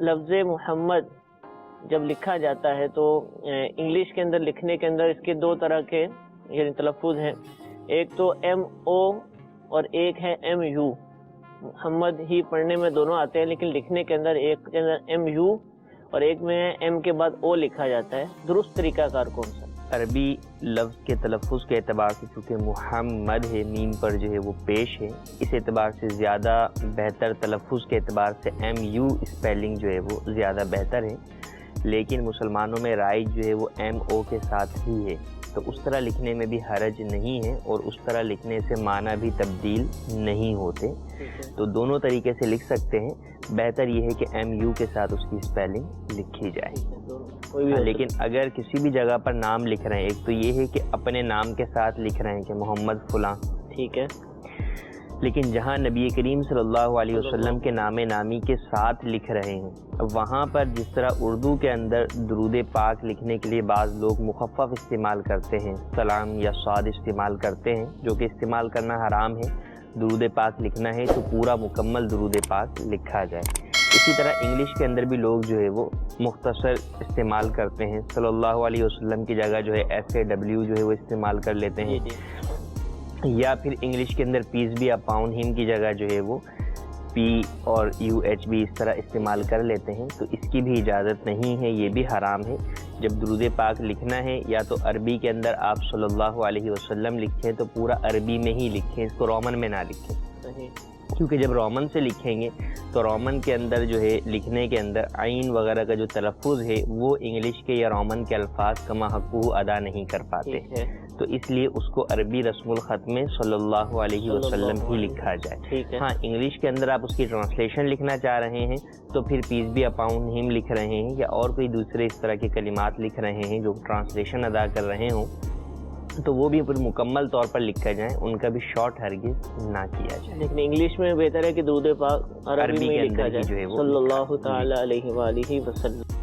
لفظ محمد جب لکھا جاتا ہے تو انگلش کے اندر لکھنے کے اندر اس کے دو طرح کے یعنی تلفظ ہیں، ایک تو ایم او اور ایک ہے ایم یو. محمد ہی پڑھنے میں دونوں آتے ہیں، لیکن لکھنے کے اندر ایک کے اندر ایم یو اور ایک میں ایم کے بعد او لکھا جاتا ہے. درست طریقہ کار کون سا؟ عربی لفظ کے تلفظ کے اعتبار سے چونکہ محمد ہے، میم پر جو ہے وہ پیش ہے، اس اعتبار سے زیادہ بہتر تلفظ کے اعتبار سے ایم یو اسپیلنگ جو ہے وہ زیادہ بہتر ہے. لیکن مسلمانوں میں رائج جو ہے وہ ایم او کے ساتھ ہی ہے، تو اس طرح لکھنے میں بھی حرج نہیں ہے اور اس طرح لکھنے سے معنی بھی تبدیل نہیں ہوتے. تو دونوں طریقے سے لکھ سکتے ہیں. بہتر یہ ہے کہ ایم یو کے ساتھ اس کی اسپیلنگ لکھی جائے. لیکن اگر کسی بھی جگہ پر نام لکھ رہے ہیں، ایک تو یہ ہے کہ اپنے نام کے ساتھ لکھ رہے ہیں کہ محمد فلاں، ٹھیک ہے، لیکن جہاں نبی کریم صلی اللہ علیہ وسلم کے نام نامی کے ساتھ لکھ رہے ہیں، وہاں پر جس طرح اردو کے اندر درود پاک لکھنے کے لیے بعض لوگ مخفف استعمال کرتے ہیں، سلام یا صاد استعمال کرتے ہیں، جو کہ استعمال کرنا حرام ہے. درود پاک لکھنا ہے تو پورا مکمل درود پاک لکھا جائے. اسی طرح انگلش کے اندر بھی لوگ جو ہے وہ مختصر استعمال کرتے ہیں. صلی اللہ علیہ وسلم کی جگہ جو ہے FAW جو ہے وہ استعمال کر لیتے ہیں، یا پھر انگلش کے اندر پیس بھی اپاؤن ہم کی جگہ جو ہے وہ پی اور UH بھی اس طرح استعمال کر لیتے ہیں. تو اس کی بھی اجازت نہیں ہے، یہ بھی حرام ہے. جب درود پاک لکھنا ہے یا تو عربی کے اندر آپ صلی اللہ علیہ وسلم لکھیں تو پورا عربی میں ہی لکھیں، اس کو رومن میں نہ لکھیں. کیونکہ جب رومن سے لکھیں گے تو رومن کے اندر جو ہے لکھنے کے اندر عین وغیرہ کا جو تلفظ ہے وہ انگلش کے یا رومن کے الفاظ کما حقوق ادا نہیں کر پاتے. تو اس لیے اس کو عربی رسم الخط میں صلی اللہ علیہ وسلم ہی لکھا جائے. ہاں انگلش کے اندر آپ اس کی ٹرانسلیشن لکھنا چاہ رہے ہیں تو پھر پیس بھی اپاؤن ہم لکھ رہے ہیں یا اور کوئی دوسرے اس طرح کے کلمات لکھ رہے ہیں جو ٹرانسلیشن ادا کر رہے ہوں، تو وہ بھی پھر مکمل طور پر لکھا جائیں، ان کا بھی شارٹ ہرگز نہ کیا جائے. لیکن انگلش میں بہتر ہے کہ درود پاک عربی میں لکھا جائے جو ہے وہ صلی اللہ تعالی علیہ وآلہ وسلم.